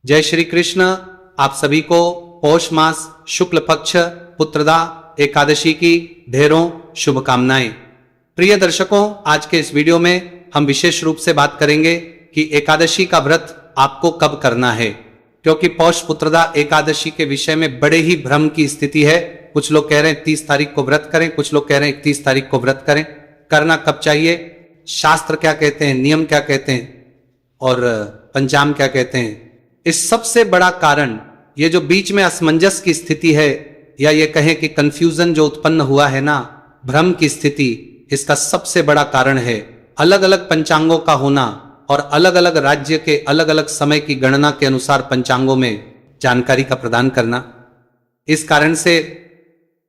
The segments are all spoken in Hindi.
जय श्री कृष्ण। आप सभी को पौष मास शुक्ल पक्ष पुत्रदा एकादशी की ढेरों शुभकामनाएं। प्रिय दर्शकों, आज के इस वीडियो में हम विशेष रूप से बात करेंगे कि एकादशी का व्रत आपको कब करना है, क्योंकि पौष पुत्रदा एकादशी के विषय में बड़े ही भ्रम की स्थिति है। कुछ लोग कह रहे हैं 30 तारीख को व्रत करें, कुछ लोग कह रहे हैं 31 तारीख को व्रत करें। करना कब चाहिए, शास्त्र क्या कहते हैं, नियम क्या कहते हैं और पंचांग क्या कहते हैं। इस सबसे बड़ा कारण ये जो बीच में असमंजस की स्थिति है, या ये कहें कि कंफ्यूजन जो उत्पन्न हुआ है ना, भ्रम की स्थिति, इसका सबसे बड़ा कारण है अलग अलग पंचांगों का होना और अलग अलग राज्य के अलग अलग समय की गणना के अनुसार पंचांगों में जानकारी का प्रदान करना। इस कारण से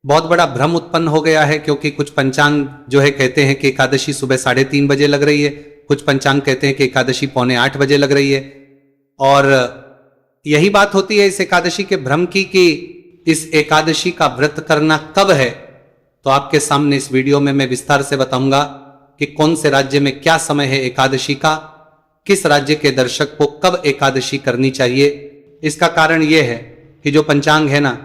बहुत बड़ा भ्रम उत्पन्न हो गया है, क्योंकि कुछ पंचांग जो है कहते हैं कि एकादशी सुबह 3:30 बजे लग रही है, कुछ पंचांग कहते हैं कि एकादशी 7:45 बजे लग रही है। और यही बात होती है इस एकादशी के भ्रम की कि इस एकादशी का व्रत करना कब है। तो आपके सामने इस वीडियो में मैं विस्तार से बताऊंगा कि कौन से राज्य में क्या समय है एकादशी का, किस राज्य के दर्शक को कब एकादशी करनी चाहिए। इसका कारण यह है कि जो पंचांग है ना,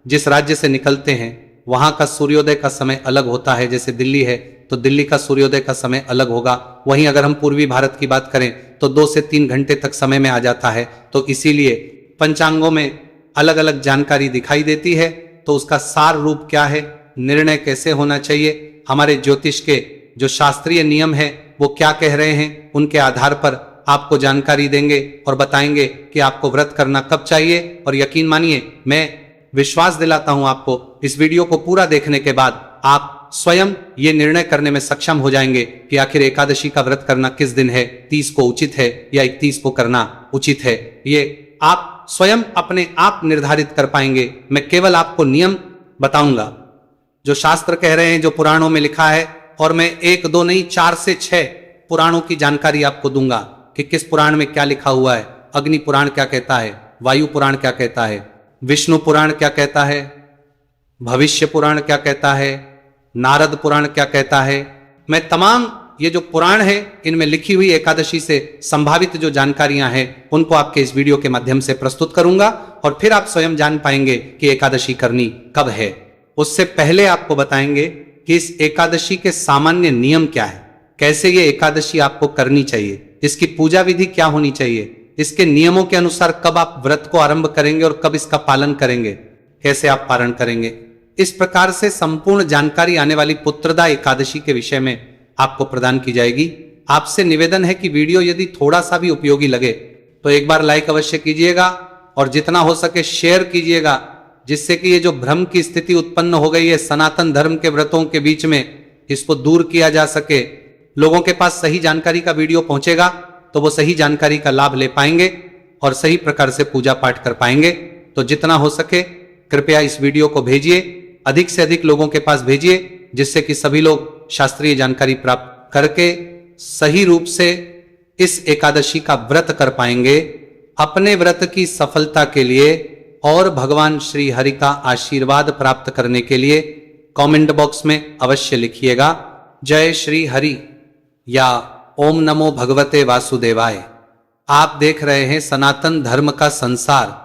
जिस राज्य से निकलते हैं वहां का सूर्योदय का समय अलग होता है। जैसे दिल्ली है तो दिल्ली का सूर्योदय का समय अलग होगा। वहीं अगर हम पूर्वी भारत की बात करें तो 2 से 3 घंटे तक समय में आ जाता है। तो इसीलिए पंचांगों में अलग अलग जानकारी दिखाई देती है। तो उसका सार रूप क्या है, निर्णय कैसे होना चाहिए, हमारे ज्योतिष के जो शास्त्रीय नियम है वो क्या कह रहे हैं, उनके आधार पर आपको जानकारी देंगे और बताएंगे कि आपको व्रत करना कब चाहिए। और यकीन मानिए, मैं विश्वास दिलाता हूं आपको, इस वीडियो को पूरा देखने के बाद आप स्वयं ये निर्णय करने में सक्षम हो जाएंगे कि आखिर एकादशी का व्रत करना किस दिन है, 30 को उचित है या 31 को करना उचित है। ये आप स्वयं अपने आप निर्धारित कर पाएंगे। मैं केवल आपको नियम बताऊंगा जो शास्त्र कह रहे हैं, जो पुराणों में लिखा है। और मैं 1 2 नहीं 4 से 6 पुराणों की जानकारी आपको दूंगा कि किस पुराण में क्या लिखा हुआ है। अग्नि पुराण क्या कहता है, वायु पुराण क्या कहता है, विष्णु पुराण क्या कहता है, भविष्य पुराण क्या कहता है, नारद पुराण क्या कहता है। मैं तमाम ये जो पुराण है इनमें लिखी हुई एकादशी से संभावित जो जानकारियां हैं उनको आपके इस वीडियो के माध्यम से प्रस्तुत करूंगा, और फिर आप स्वयं जान पाएंगे कि एकादशी करनी कब है। उससे पहले आपको बताएंगे कि इस एकादशी के सामान्य नियम क्या है, कैसे ये एकादशी आपको करनी चाहिए, इसकी पूजा विधि क्या होनी चाहिए, इसके नियमों के अनुसार कब आप व्रत को आरंभ करेंगे और कब इसका पालन करेंगे, कैसे आप पालन करेंगे। इस प्रकार से संपूर्ण जानकारी आने वाली पुत्रदा एकादशी के विषय में आपको प्रदान की जाएगी। आपसे निवेदन है कि वीडियो यदि थोड़ा सा भी उपयोगी लगे तो एक बार लाइक अवश्य कीजिएगा और जितना हो सके शेयर कीजिएगा, जिससे कि ये जो भ्रम की स्थिति उत्पन्न हो गई है सनातन धर्म के व्रतों के बीच में, इसको दूर किया जा सके। लोगों के पास सही जानकारी का वीडियो पहुंचेगा तो वो सही जानकारी का लाभ ले पाएंगे और सही प्रकार से पूजा पाठ कर पाएंगे। तो जितना हो सके कृपया इस वीडियो को भेजिए, अधिक से अधिक लोगों के पास भेजिए, जिससे कि सभी लोग शास्त्रीय जानकारी प्राप्त करके सही रूप से इस एकादशी का व्रत कर पाएंगे। अपने व्रत की सफलता के लिए और भगवान श्री हरि का आशीर्वाद प्राप्त करने के लिए कमेंट बॉक्स में अवश्य लिखिएगा जय श्री हरि या ओम नमो भगवते वासुदेवाय। आप देख रहे हैं सनातन धर्म का संसार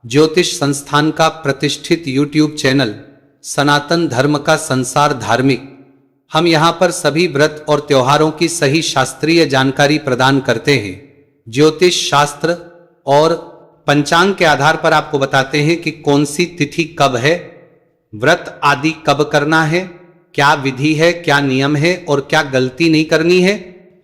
ज्योतिष संस्थान का प्रतिष्ठित यूट्यूब चैनल सनातन धर्म का संसार धार्मिक। हम यहां पर सभी व्रत और त्योहारों की सही शास्त्रीय जानकारी प्रदान करते हैं। ज्योतिष शास्त्र और पंचांग के आधार पर आपको बताते हैं कि कौन सी तिथि कब है, व्रत आदि कब करना है, क्या विधि है, क्या नियम है और क्या गलती नहीं करनी है।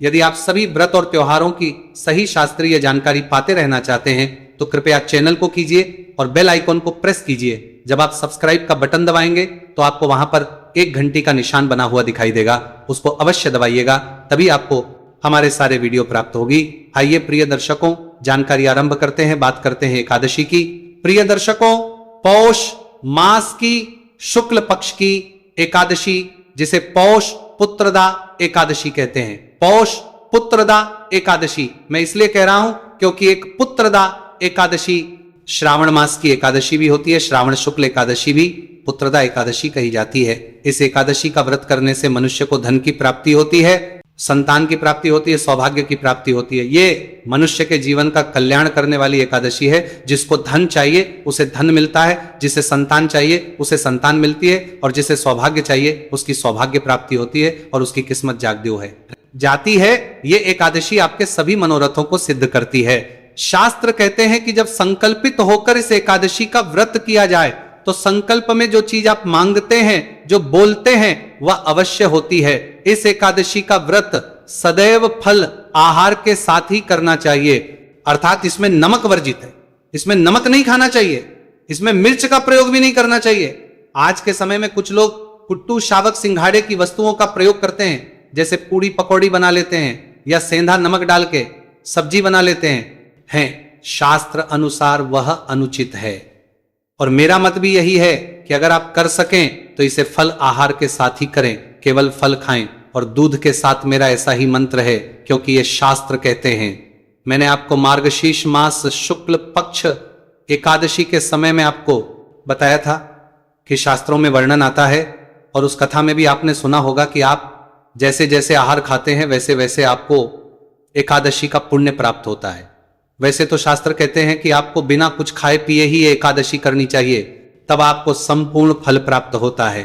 यदि आप सभी व्रत और त्योहारों की सही शास्त्रीय जानकारी पाते रहना चाहते हैं तो कृपया चैनल को कीजिए और बेल आइकॉन को प्रेस कीजिए। जब आप सब्सक्राइब का बटन दबाएंगे तो आपको वहां पर 1 घंटी का निशान बना हुआ दिखाई देगा, उसको अवश्य दबाइएगा, तभी आपको हमारे सारे वीडियो प्राप्त होगी। आइए प्रिय दर्शकों, जानकारी आरंभ करते हैं, बात करते हैं एकादशी की। प्रिय दर्शकों, पौष मास की शुक्ल पक्ष की एकादशी, जिसे पौष पुत्रदा एकादशी कहते हैं, पौष पुत्रदा एकादशी मैं इसलिए कह रहा हूं क्योंकि एक पुत्रदा एकादशी श्रावण मास की एकादशी भी होती है, श्रावण शुक्ल एकादशी भी पुत्रदा एकादशी कही जाती है। इस एकादशी का व्रत करने से मनुष्य को धन की प्राप्ति होती है, संतान की प्राप्ति होती है, सौभाग्य की प्राप्ति होती है। ये मनुष्य के जीवन का कल्याण करने वाली एकादशी है। जिसको धन चाहिए उसे धन मिलता है, जिसे संतान चाहिए उसे संतान मिलती है, और जिसे सौभाग्य चाहिए उसकी सौभाग्य प्राप्ति होती है और उसकी किस्मत जाती है। ये एकादशी आपके सभी मनोरथों को सिद्ध करती है। शास्त्र कहते हैं कि जब संकल्पित होकर इस एकादशी का व्रत किया जाए तो संकल्प में जो चीज आप मांगते हैं, जो बोलते हैं, वह अवश्य होती है। इस एकादशी का व्रत सदैव फल आहार के साथ ही करना चाहिए, अर्थात इसमें नमक वर्जित है, इसमें नमक नहीं खाना चाहिए, इसमें मिर्च का प्रयोग भी नहीं करना चाहिए। आज के समय में कुछ लोग कुट्टू शावक सिंघाड़े की वस्तुओं का प्रयोग करते हैं, जैसे पूड़ी पकौड़ी बना लेते हैं या सेंधा नमक डाल के सब्जी बना लेते हैं। शास्त्र अनुसार वह अनुचित है, और मेरा मत भी यही है कि अगर आप कर सकें तो इसे फल आहार के साथ ही करें, केवल फल खाएं और दूध के साथ। मेरा ऐसा ही मंत्र है, क्योंकि ये शास्त्र कहते हैं। मैंने आपको मार्गशीर्ष मास शुक्ल पक्ष एकादशी के समय में आपको बताया था कि शास्त्रों में वर्णन आता है, और उस कथा में भी आपने सुना होगा कि आप जैसे जैसे आहार खाते हैं वैसे वैसे आपको एकादशी का पुण्य प्राप्त होता है। वैसे तो शास्त्र कहते हैं कि आपको बिना कुछ खाए पिए ही एकादशी करनी चाहिए, तब आपको संपूर्ण फल प्राप्त होता है।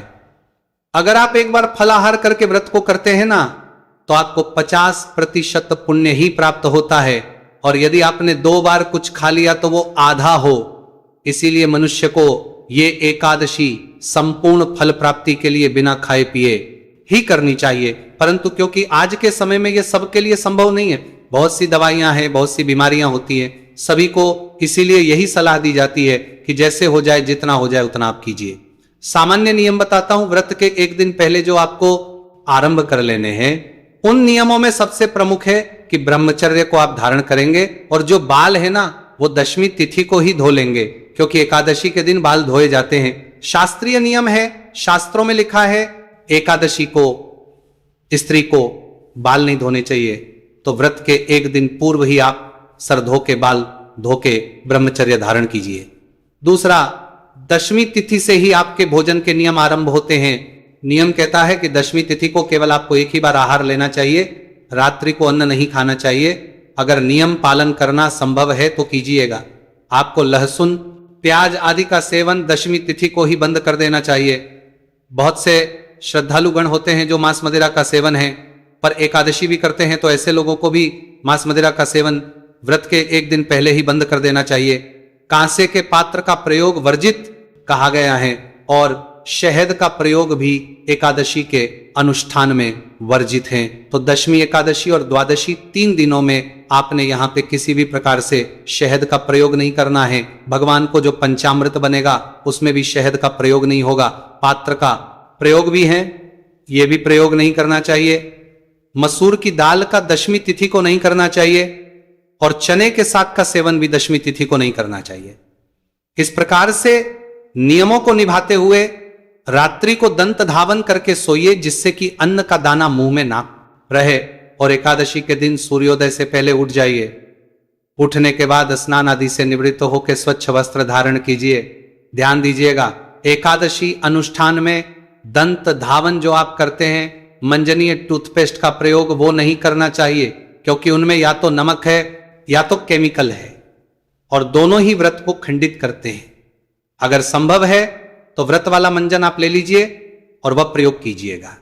अगर आप एक बार फलाहार करके व्रत को करते हैं ना, तो आपको 50% पुण्य ही प्राप्त होता है, और यदि आपने 2 बार कुछ खा लिया तो वो आधा हो। इसीलिए मनुष्य को ये एकादशी संपूर्ण फल प्राप्ति के लिए बिना खाए पिए ही करनी चाहिए। परंतु क्योंकि आज के समय में यह सबके लिए संभव नहीं है, बहुत सी दवाइयां हैं, बहुत सी बीमारियां होती हैं, सभी को इसीलिए यही सलाह दी जाती है कि जैसे हो जाए, जितना हो जाए उतना आप कीजिए। सामान्य नियम बताता हूं, व्रत के एक दिन पहले जो आपको आरंभ कर लेने हैं, उन नियमों में सबसे प्रमुख है कि ब्रह्मचर्य को आप धारण करेंगे, और जो बाल है ना वो दशमी तिथि को ही धो लेंगे, क्योंकि एकादशी के दिन बाल धोए जाते हैं। शास्त्रीय नियम है, शास्त्रों में लिखा है एकादशी को स्त्री को बाल नहीं धोने चाहिए, तो व्रत के एक दिन पूर्व ही आप सर धो के बाल धो के ब्रह्मचर्य धारण कीजिए। दूसरा, दशमी तिथि से ही आपके भोजन के नियम आरंभ होते हैं। नियम कहता है कि दशमी तिथि को केवल आपको एक ही बार आहार लेना चाहिए, रात्रि को अन्न नहीं खाना चाहिए। अगर नियम पालन करना संभव है तो कीजिएगा। आपको लहसुन प्याज आदि का सेवन दशमी तिथि को ही बंद कर देना चाहिए। बहुत से श्रद्धालु गण होते हैं जो मांस मदिरा का सेवन है पर एकादशी भी करते हैं, तो ऐसे लोगों को भी मांस मदिरा का सेवन व्रत के एक दिन पहले ही बंद कर देना चाहिए। कांसे के पात्र का प्रयोग वर्जित कहा गया है, और शहद का प्रयोग भी एकादशी के अनुष्ठान में वर्जित है। तो दशमी एकादशी और द्वादशी 3 दिनों में आपने यहाँ पे किसी भी प्रकार से शहद का प्रयोग नहीं करना है। भगवान को जो पंचामृत बनेगा उसमें भी शहद का प्रयोग नहीं होगा। पात्र का प्रयोग भी है, ये भी प्रयोग नहीं करना चाहिए। मसूर की दाल का दशमी तिथि को नहीं करना चाहिए, और चने के साग का सेवन भी दशमी तिथि को नहीं करना चाहिए। इस प्रकार से नियमों को निभाते हुए रात्रि को दंत धावन करके सोइए, जिससे कि अन्न का दाना मुंह में ना रहे, और एकादशी के दिन सूर्योदय से पहले उठ जाइए। उठने के बाद स्नान आदि से निवृत्त होकर स्वच्छ वस्त्र धारण कीजिए। ध्यान दीजिएगा, एकादशी अनुष्ठान में दंत धावन जो आप करते हैं, मंजनीय टूथपेस्ट का प्रयोग वो नहीं करना चाहिए, क्योंकि उनमें या तो नमक है या तो केमिकल है, और दोनों ही व्रत को खंडित करते हैं। अगर संभव है तो व्रत वाला मंजन आप ले लीजिए और वह प्रयोग कीजिएगा।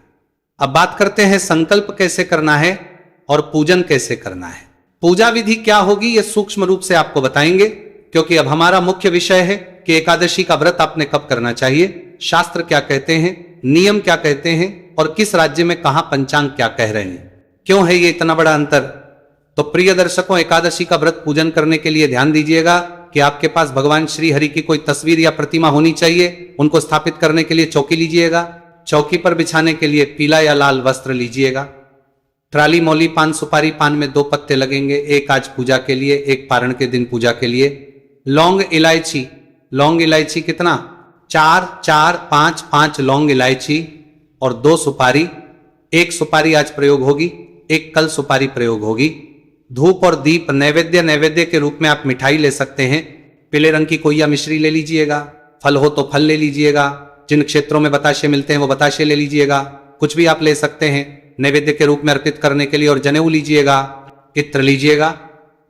अब बात करते हैं संकल्प कैसे करना है और पूजन कैसे करना है। पूजा विधि क्या होगी ये सूक्ष्म रूप से आपको बताएंगे, क्योंकि अब हमारा मुख्य विषय है कि एकादशी का व्रत आपने कब करना चाहिए, शास्त्र क्या कहते हैं, नियम क्या कहते हैं, और किस राज्य में कहां पंचांग क्या कह रहे हैं, क्यों है ये इतना बड़ा अंतर। तो प्रिय दर्शकों, एकादशी का व्रत पूजन करने के लिए ध्यान दीजिएगा कि आपके पास भगवान श्री हरि की कोई तस्वीर या प्रतिमा होनी चाहिए। उनको स्थापित करने के लिए चौकी लीजिएगा। चौकी पर बिछाने के लिए पीला या लाल वस्त्र लीजिएगा। ट्राली मौली पान सुपारी, पान में 2 पत्ते लगेंगे, एक आज पूजा के लिए, एक पारण के दिन पूजा के लिए। लौंग इलायची, लौंग इलायची कितना, 4 लौंग इलायची और 2 सुपारी। 1 सुपारी आज प्रयोग होगी, 1 कल सुपारी प्रयोग होगी। धूप और दीप, नैवेद्य के रूप में आप मिठाई ले सकते हैं। पीले रंग की कोई या मिश्री ले लीजिएगा, फल हो तो फल ले लीजिएगा, जिन क्षेत्रों में बताशे मिलते हैं वो बताशे ले लीजिएगा, कुछ भी आप ले सकते हैं। नैवेद्य के रूप में अर्पित करने के लिए, और जनेऊ लीजिएगा, इत्र लीजिएगा।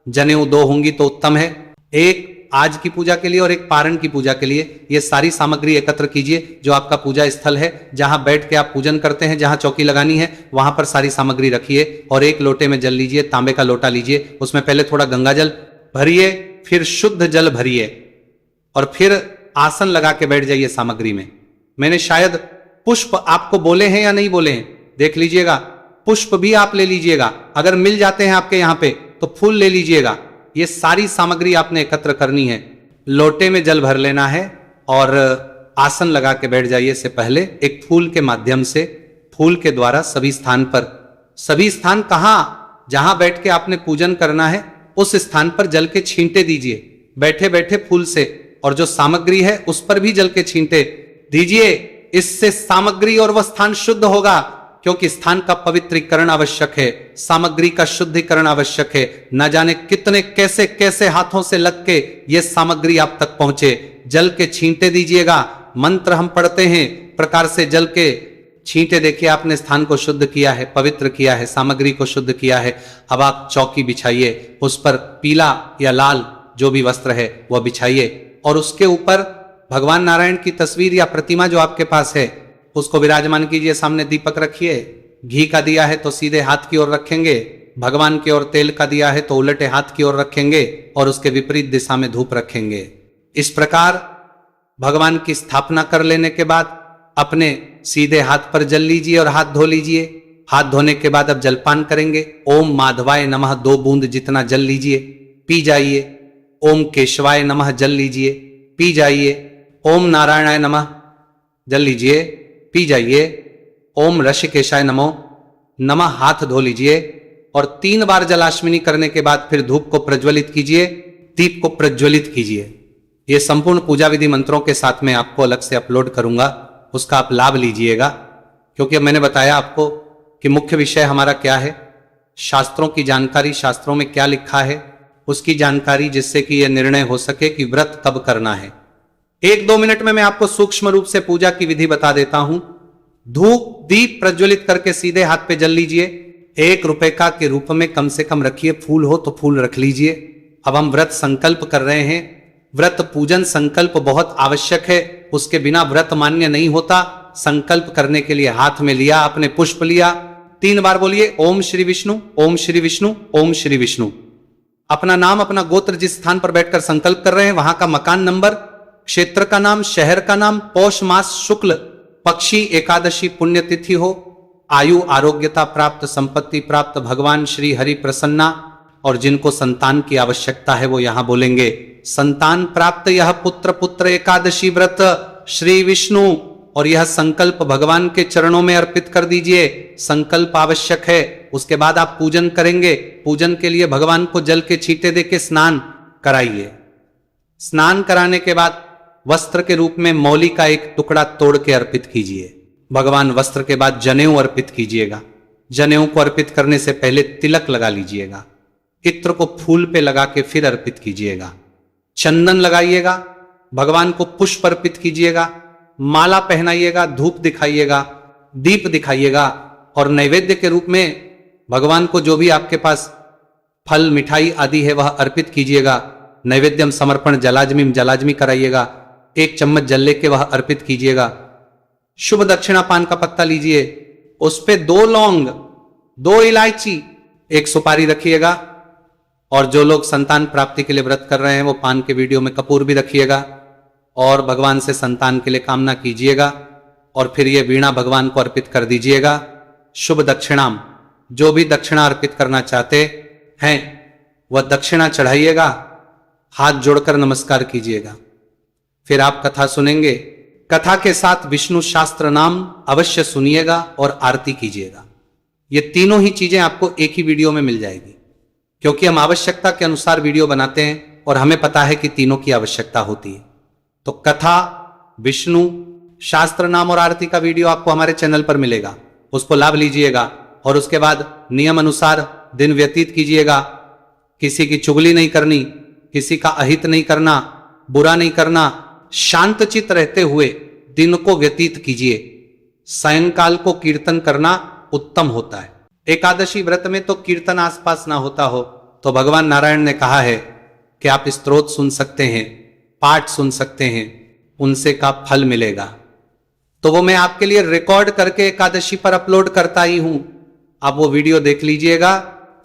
जनेऊ 2 होंगी तो उत्तम है, एक आज की पूजा के लिए और एक पारण की पूजा के लिए। ये सारी सामग्री एकत्र कीजिए। जो आपका पूजा स्थल है, जहां बैठ के आप पूजन करते हैं, जहां चौकी लगानी है, वहां पर सारी सामग्री रखिए और एक लोटे में जल लीजिए, तांबे का लोटा लीजिए। उसमें पहले थोड़ा गंगा जल भरिए, फिर शुद्ध जल भरिए और फिर आसन लगा के बैठ जाइए सामग्री में। मैंने शायद पुष्प आपको बोले हैं या नहीं बोले हैं, देख लीजिएगा। पुष्प भी आप ले लीजिएगा, अगर मिल जाते हैं आपके यहां पे तो फूल ले लीजिएगा। ये सारी सामग्री आपने एकत्र करनी है। लोटे में जल भर लेना है और आसन लगा के बैठ जाइए। से पहले एक फूल के माध्यम से, फूल के द्वारा सभी स्थान कहां, जहां बैठ के आपने पूजन करना है उस स्थान पर जल के छींटे दीजिए, बैठे बैठे फूल से। और जो सामग्री है उस पर भी जल के छींटे दीजिए। इससे सामग्री और वह स्थान शुद्ध होगा, क्योंकि स्थान का पवित्रीकरण आवश्यक है, सामग्री का शुद्धिकरण आवश्यक है। न जाने कितने कैसे कैसे हाथों से लग के ये सामग्री आप तक पहुंचे। जल के छींटे दीजिएगा। मंत्र हम पढ़ते हैं, प्रकार से जल के छींटे। देखिए आपने स्थान को शुद्ध किया है, पवित्र किया है, सामग्री को शुद्ध किया है। अब आप चौकी बिछाइए, उस पर पीला या लाल जो भी वस्त्र है वह बिछाइए और उसके ऊपर भगवान नारायण की तस्वीर या प्रतिमा जो आपके पास है उसको विराजमान कीजिए। सामने दीपक रखिए। घी का दिया है तो सीधे हाथ की ओर रखेंगे, भगवान की ओर तेल का दिया है तो उलटे हाथ की ओर रखेंगे और उसके विपरीत दिशा में धूप रखेंगे। इस प्रकार भगवान की स्थापना कर लेने के बाद अपने सीधे हाथ पर जल लीजिए और हाथ धो लीजिए। हाथ धोने के बाद अब जलपान करेंगे। ओम माधवाय नमः 2 बूंद जितना जल लीजिए, पी जाइए। ओम केशवाय नमः जल लीजिए, पी जाइए। ओम नारायणाय नमः जल लीजिए, पी जाइए। ओम ऋषिकेशाय नमो नमः हाथ धो लीजिए और 3 बार जलाश्मिनी करने के बाद फिर धूप को प्रज्वलित कीजिए, दीप को प्रज्वलित कीजिए। ये संपूर्ण पूजा विधि मंत्रों के साथ में आपको अलग से अपलोड करूंगा, उसका आप लाभ लीजिएगा। क्योंकि अब मैंने बताया आपको कि मुख्य विषय हमारा क्या है, शास्त्रों की जानकारी, शास्त्रों में क्या लिखा है उसकी जानकारी, जिससे कि यह निर्णय हो सके कि व्रत कब करना है। 1-2 मिनट में मैं आपको सूक्ष्म रूप से पूजा की विधि बता देता हूं। धूप दीप प्रज्वलित करके सीधे हाथ पे जल लीजिए। 1 रुपए का के रूप में कम से कम रखिए। फूल हो तो फूल रख लीजिए। अब हम व्रत संकल्प कर रहे हैं। व्रत पूजन संकल्प बहुत आवश्यक है, उसके बिना व्रत मान्य नहीं होता। संकल्प करने के लिए हाथ में लिया आपने, पुष्प लिया, 3 बार बोलिए ओम श्री विष्णु, ओम श्री विष्णु, ओम श्री विष्णु। अपना नाम, अपना गोत्र, जिस स्थान पर बैठकर संकल्प कर रहे हैं वहां का मकान नंबर, क्षेत्र का नाम, शहर का नाम, पौष मास शुक्ल पक्षी एकादशी पुण्यतिथि हो, आयु आरोग्यता प्राप्त, संपत्ति प्राप्त, भगवान श्री हरि प्रसन्ना। और जिनको संतान की आवश्यकता है वो यहां बोलेंगे संतान प्राप्त यह पुत्र पुत्र एकादशी व्रत श्री विष्णु। और यह संकल्प भगवान के चरणों में अर्पित कर दीजिए। संकल्प आवश्यक है। उसके बाद आप पूजन करेंगे। पूजन के लिए भगवान को जल के छींटे देके स्नान कराइए। स्नान कराने के बाद वस्त्र के रूप में मौली का एक टुकड़ा तोड़ के अर्पित कीजिए। भगवान वस्त्र के बाद जनेऊ अर्पित कीजिएगा। जनेऊ को अर्पित करने से पहले तिलक लगा लीजिएगा। इत्र को फूल पे लगा के फिर अर्पित कीजिएगा। चंदन लगाइएगा। भगवान को पुष्प अर्पित कीजिएगा। माला पहनाइएगा, धूप दिखाइएगा, दीप दिखाइएगा और नैवेद्य के रूप में भगवान को जो भी आपके पास फल मिठाई आदि है वह अर्पित कीजिएगा। नैवेद्यम समर्पण जलाजमी कराइएगा। 1 चम्मच जल लेके वह अर्पित कीजिएगा। शुभ दक्षिणा पान का पत्ता लीजिए, उस पे 2 लौंग, 2 इलायची, 1 सुपारी रखिएगा। और जो लोग संतान प्राप्ति के लिए व्रत कर रहे हैं वो पान के वीडियो में कपूर भी रखिएगा और भगवान से संतान के लिए कामना कीजिएगा। और फिर ये वीणा भगवान को अर्पित कर दीजिएगा। शुभ दक्षिणाम, जो भी दक्षिणा अर्पित करना चाहते हैं वह दक्षिणा चढ़ाइएगा। हाथ जोड़कर नमस्कार कीजिएगा। फिर आप कथा सुनेंगे। कथा के साथ विष्णु शास्त्र नाम अवश्य सुनिएगा और आरती कीजिएगा। ये तीनों ही चीजें आपको एक ही वीडियो में मिल जाएगी, क्योंकि हम आवश्यकता के अनुसार वीडियो बनाते हैं और हमें पता है कि तीनों की आवश्यकता होती है। तो कथा, विष्णु शास्त्र नाम और आरती का वीडियो आपको हमारे चैनल पर मिलेगा, उसको लाभ लीजिएगा। और उसके बाद नियम अनुसार दिन व्यतीत कीजिएगा। किसी की चुगली नहीं करनी, किसी का अहित नहीं करना, बुरा नहीं करना। शांतचित रहते हुए दिन को व्यतीत कीजिए। सायंकाल को कीर्तन करना उत्तम होता है। एकादशी व्रत में तो कीर्तन आसपास ना होता हो तो भगवान नारायण ने कहा है कि आप स्तोत्र सुन सकते हैं, पाठ सुन सकते हैं, उनसे का फल मिलेगा। तो वो मैं आपके लिए रिकॉर्ड करके एकादशी पर अपलोड करता ही हूं। आप वो वीडियो देख लीजिएगा,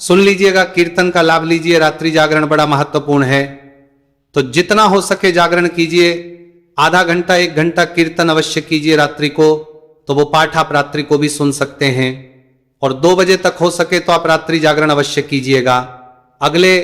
सुन लीजिएगा, कीर्तन का लाभ लीजिए। रात्रि जागरण बड़ा महत्वपूर्ण है, तो जितना हो सके जागरण कीजिए। आधा घंटा 1 घंटा कीर्तन अवश्य कीजिए रात्रि को, तो वो पाठ आप रात्रि को भी सुन सकते हैं। और 2 बजे तक हो सके तो आप रात्रि जागरण अवश्य कीजिएगा। अगले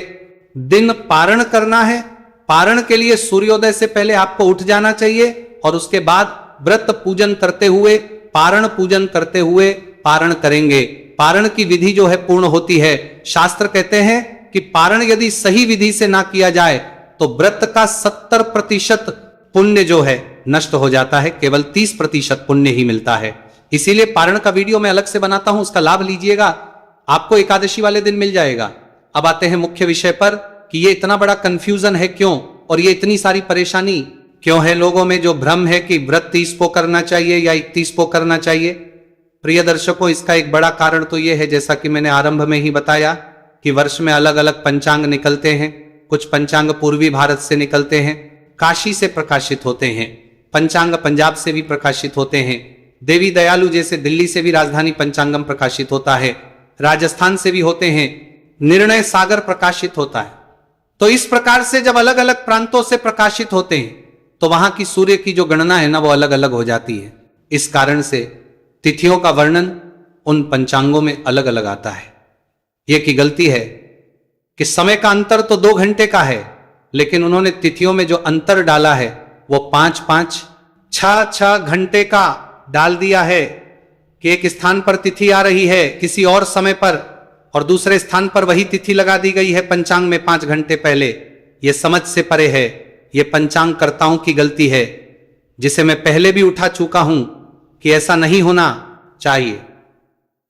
दिन पारण करना है। पारण के लिए सूर्योदय से पहले आपको उठ जाना चाहिए और उसके बाद व्रत पूजन करते हुए, पारण पूजन करते हुए पारण करेंगे। पारण की विधि जो है पूर्ण होती है। शास्त्र कहते हैं कि पारण यदि सही विधि से ना किया जाए तो व्रत का 70% पुण्य जो है नष्ट हो जाता है, केवल 30% पुण्य ही मिलता है। इसीलिए पारण का वीडियो मैं अलग से बनाता हूं, उसका लाभ लीजिएगा, आपको एकादशी वाले दिन मिल जाएगा। अब आते हैं मुख्य विषय पर कि ये इतना बड़ा कंफ्यूजन है क्यों, और ये इतनी सारी परेशानी क्यों है लोगों में, जो भ्रम है कि व्रत 30 को करना चाहिए या 31 को करना चाहिए। प्रिय दर्शकों, इसका एक बड़ा कारण तो यह है, जैसा कि मैंने आरंभ में ही बताया, कि वर्ष में अलग अलग पंचांग निकलते हैं। कुछ पंचांग पूर्वी भारत से निकलते हैं, काशी से प्रकाशित होते हैं। पंचांग पंजाब से भी प्रकाशित होते हैं। देवी दयालु जैसे दिल्ली से भी राजधानी पंचांगम प्रकाशित होता है, राजस्थान से भी होते हैं, निर्णय सागर प्रकाशित होता है। तो इस प्रकार से जब अलग अलग प्रांतों से प्रकाशित होते हैं तो वहां की सूर्य की जो गणना है ना, वो अलग अलग हो जाती है। इस कारण से तिथियों का वर्णन उन पंचांगों में अलग अलग आता है। यह की गलती है कि समय का अंतर तो 2 घंटे का है, लेकिन उन्होंने तिथियों में जो अंतर डाला है वो 5-5, 6-6 घंटे का डाल दिया है कि एक स्थान पर तिथि आ रही है किसी और समय पर और दूसरे स्थान पर वही तिथि लगा दी गई है पंचांग में 5 घंटे पहले। यह समझ से परे है, यह पंचांग कर्ताओं की गलती है, जिसे मैं पहले भी उठा चुका हूं कि ऐसा नहीं होना चाहिए।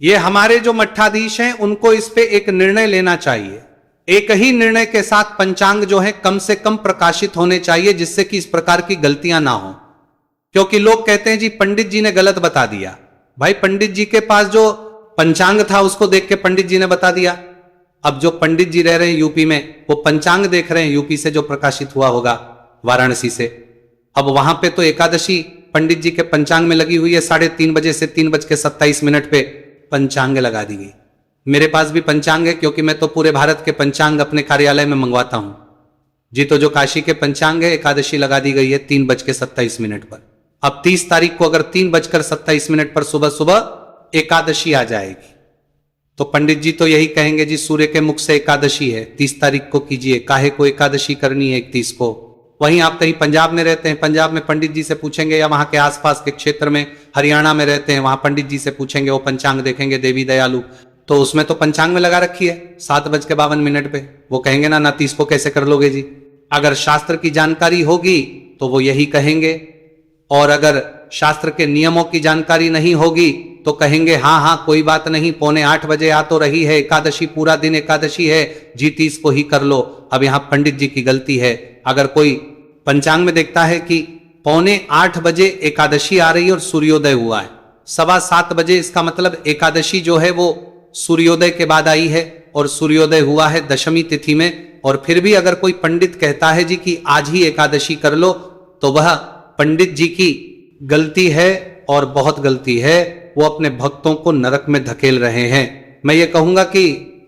यह हमारे जो मठाधीश हैं उनको इस पे एक निर्णय लेना चाहिए। एक ही निर्णय के साथ पंचांग जो है कम से कम प्रकाशित होने चाहिए, जिससे कि इस प्रकार की गलतियां ना हो। क्योंकि लोग कहते हैं जी पंडित जी ने गलत बता दिया। भाई पंडित जी के पास जो पंचांग था उसको देख के पंडित जी ने बता दिया। अब जो पंडित जी रह रहे हैं यूपी में, वो पंचांग देख रहे हैं यूपी से जो प्रकाशित हुआ होगा वाराणसी से। अब वहां पे तो एकादशी पंडित जी के पंचांग में लगी हुई है, 3:30 बजे से 3:27 पे पंचांग लगा दी गई। मेरे पास भी पंचांग है, क्योंकि मैं तो पूरे भारत के पंचांग अपने कार्यालय में मंगवाता हूं जी। तो जो काशी के पंचांग है, एकादशी लगा दी गई है 3:27 पर। अब 30 तारीख को अगर 3:27 पर सुबह सुबह एकादशी आ जाएगी तो पंडित जी तो यही कहेंगे जी सूर्य के मुख से एकादशी है, 30 तारीख को कीजिए, काहे को एकादशी करनी है 31 को। वहीं आप कहीं पंजाब में रहते हैं, पंजाब में पंडित जी से पूछेंगे, या वहां के आसपास के क्षेत्र में हरियाणा में रहते हैं, वहां पंडित जी से पूछेंगे, वो पंचांग देखेंगे देवी दयालु, तो उसमें तो पंचांग में लगा रखी है 7:52 पे। वो कहेंगे ना 30 को कैसे कर लोगे जी। अगर शास्त्र की जानकारी होगी तो वो यही कहेंगे, और अगर शास्त्र के नियमों की जानकारी नहीं होगी तो कहेंगे हाँ हाँ कोई बात नहीं, 7:45 बजे आ तो रही है एकादशी, पूरा दिन एकादशी है जी, 30 को ही कर लो। अब यहां पंडित जी की गलती है। अगर कोई पंचांग में देखता है कि 7:45 बजे एकादशी आ रही है और सूर्योदय हुआ है 7:15 बजे, इसका मतलब एकादशी जो है वो सूर्योदय के बाद आई है और सूर्योदय हुआ है दशमी तिथि में। और फिर भी अगर कोई पंडित कहता है जी कि आज ही एकादशी कर लो, तो वह पंडित जी की गलती है और बहुत गलती है। वो अपने भक्तों को नरक में धकेल रहे हैं। मैं ये कहूंगा कि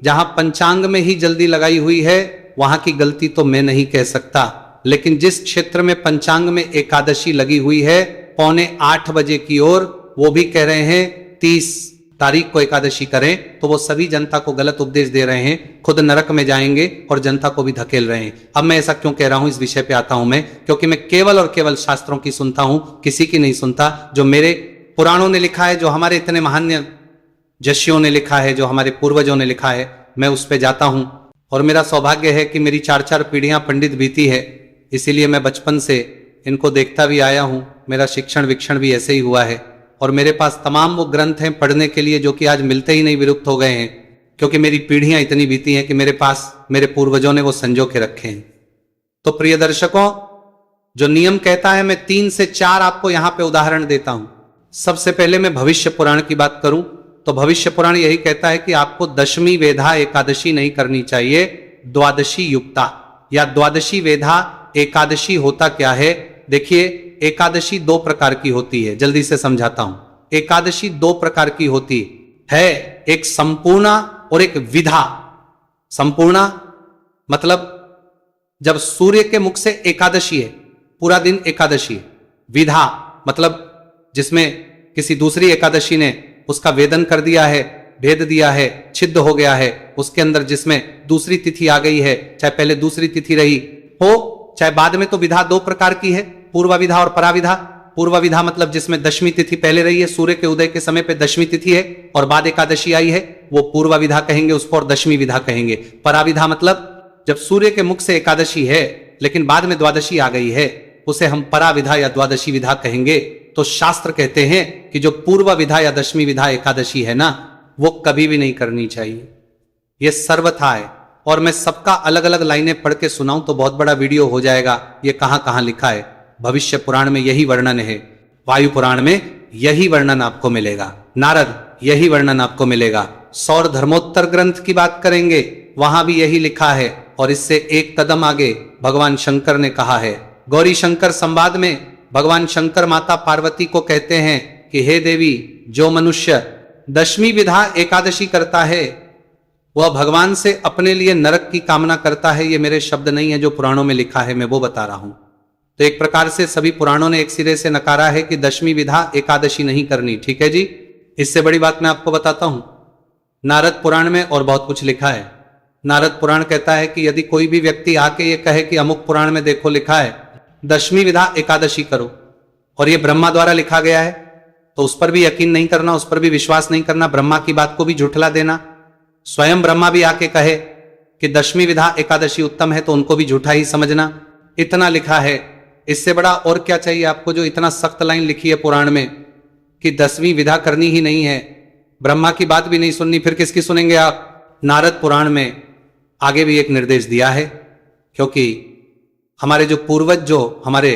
जहां पंचांग में ही जल्दी लगाई हुई है वहां की गलती तो मैं नहीं कह सकता, लेकिन जिस क्षेत्र में पंचांग में एकादशी लगी हुई है 7:45 बजे की ओर, वो भी कह रहे हैं 30 तारीख को एकादशी करें, तो वो सभी जनता को गलत उपदेश दे रहे हैं, खुद नरक में जाएंगे और जनता को भी धकेल रहे हैं। अब मैं ऐसा क्यों कह रहा हूं, इस विषय पे आता हूं मैं, क्योंकि मैं केवल और केवल शास्त्रों की सुनता हूं, किसी की नहीं सुनता। जो मेरे पुराणों ने लिखा है, जो हमारे इतने महान जशियों ने लिखा है, जो हमारे पूर्वजों ने लिखा है, मैं उस पे जाता हूं। और मेरा सौभाग्य है कि मेरी 4-4 पीढ़ियां पंडित बीती है, इसीलिए मैं बचपन से इनको देखता भी आया हूं। मेरा शिक्षण विक्षण भी ऐसे ही हुआ है, और मेरे पास तमाम वो ग्रंथ हैं पढ़ने के लिए जो कि आज मिलते ही नहीं, विलुप्त हो गए हैं, क्योंकि मेरी पीढ़ियां इतनी बीती हैं कि मेरे पास मेरे पूर्वजों ने वो संजो के रखे हैं। तो प्रिय दर्शकों, जो नियम कहता है, मैं 3 से 4 आपको यहां पे उदाहरण देता हूं। सबसे पहले मैं भविष्य पुराण की बात करूं, तो भविष्य पुराण यही कहता है कि आपको दशमी वेधा एकादशी नहीं करनी चाहिए, द्वादशी युक्ता या द्वादशी वेधा एकादशी होता क्या है। देखिए, एकादशी दो प्रकार की होती है, जल्दी से समझाता हूं। एकादशी दो प्रकार की होती है, एक संपूर्णा और एक विधा। संपूर्णा मतलब जब सूर्य के मुख से एकादशी है, पूरा दिन एकादशी है। विधा मतलब जिसमें किसी दूसरी एकादशी ने उसका वेदन कर दिया है, भेद दिया है, छिद्र हो गया है, उसके अंदर जिसमें दूसरी तिथि आ गई है, चाहे पहले दूसरी तिथि रही हो चाहे बाद में। तो विधा दो प्रकार की है, पूर्व विधा और पराविधा। पूर्व विधा मतलब जिसमें दशमी तिथि पहले रही है, सूर्य के उदय के समय पे दशमी तिथि है और बाद एकादशी आई है, वो पूर्व विधा कहेंगे उसको, और दशमी विधा कहेंगे। पराविधा मतलब जब सूर्य के मुख से एकादशी है लेकिन बाद में द्वादशी आ गई है, उसे हम पराविधा या द्वादशी विधा कहेंगे। तो शास्त्र कहते हैं कि जो पूर्व विधा या दशमी विधा एकादशी है ना, वो कभी भी नहीं करनी चाहिए, ये सर्वथा है। और मैं सबका अलग अलग लाइनें पढ़ के सुनाऊं तो बहुत बड़ा वीडियो हो जाएगा। ये कहां कहां लिखा है, भविष्य पुराण में यही वर्णन है, वायु पुराण में यही वर्णन आपको मिलेगा, नारद यही वर्णन आपको मिलेगा। सौर धर्मोत्तर ग्रंथ की बात करेंगे, वहां भी यही लिखा है। और इससे एक कदम आगे भगवान शंकर ने कहा है, गौरी शंकर संवाद में भगवान शंकर माता पार्वती को कहते हैं कि हे देवी, जो मनुष्य दशमी विधा एकादशी करता है वह भगवान से अपने लिए नरक की कामना करता है। ये मेरे शब्द नहीं है, जो पुराणों में लिखा है मैं वो बता रहा हूं। तो एक प्रकार से सभी पुराणों ने एक सिरे से नकारा है कि दशमी विधा एकादशी नहीं करनी, ठीक है जी। इससे बड़ी बात मैं आपको बताता हूं, नारद पुराण में और बहुत कुछ लिखा है। नारद पुराण कहता है कि यदि कोई भी व्यक्ति आके ये कहे कि अमुक पुराण में देखो लिखा है दशमी विधा एकादशी करो, और ये ब्रह्मा द्वारा लिखा गया है, तो उस पर भी यकीन नहीं करना, उस पर भी विश्वास नहीं करना, ब्रह्मा की बात को भी झुठला देना। स्वयं ब्रह्मा भी आके कहे कि दशमी विधा एकादशी उत्तम है, तो उनको भी झूठा ही समझना। इतना लिखा है, इससे बड़ा और क्या चाहिए आपको, जो इतना सख्त लाइन लिखी है पुराण में कि दसवीं विधा करनी ही नहीं है। ब्रह्मा की बात भी नहीं सुननी, फिर किसकी सुनेंगे आप। नारद पुराण में आगे भी एक निर्देश दिया है, क्योंकि हमारे जो पूर्वज, जो हमारे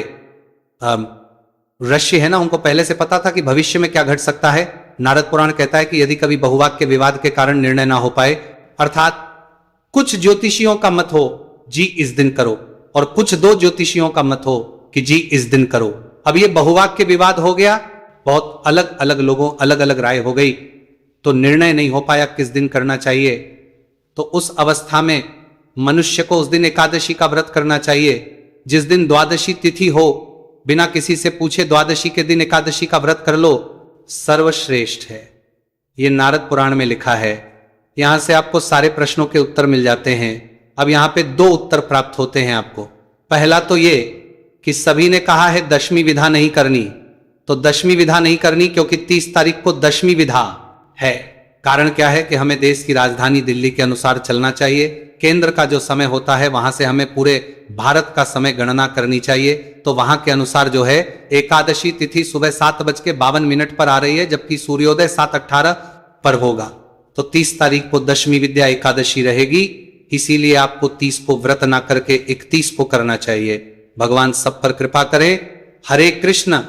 ऋषि है ना, उनको पहले से पता था कि भविष्य में क्या घट सकता है। नारद पुराण कहता है कि यदि कभी बहुवाक्य के विवाद के कारण निर्णय ना हो पाए, अर्थात कुछ ज्योतिषियों का मत हो जी इस दिन करो, और कुछ दो ज्योतिषियों का मत हो कि जी इस दिन करो। अब ये बहुवाक्य विवाद हो गया, बहुत अलग अलग लोगों अलग अलग राय हो गई, तो निर्णय नहीं हो पाया किस दिन करना चाहिए। तो उस अवस्था में मनुष्य को उस दिन एकादशी का व्रत करना चाहिए जिस दिन द्वादशी तिथि हो। बिना किसी से पूछे द्वादशी के दिन एकादशी का व्रत कर लो, सर्वश्रेष्ठ है। ये नारद पुराण में लिखा है। यहां से आपको सारे प्रश्नों के उत्तर मिल जाते हैं। अब यहां पे दो उत्तर प्राप्त होते हैं आपको। पहला तो ये कि सभी ने कहा है दशमी विधा नहीं करनी, तो दशमी विधा नहीं करनी क्योंकि 30 तारीख को दशमी विधा है। कारण क्या है कि हमें देश की राजधानी दिल्ली के अनुसार चलना चाहिए। केंद्र का जो समय होता है वहां से हमें पूरे भारत का समय गणना करनी चाहिए। तो वहां के अनुसार जो है एकादशी तिथि सुबह 7:52 पर आ रही है, जबकि सूर्योदय 7:18 पर होगा। तो 30 तारीख को दशमी विद्या एकादशी रहेगी, इसीलिए आपको 30 को व्रत ना करके 31 को करना चाहिए। भगवान सब पर कृपा करें। हरे कृष्ण।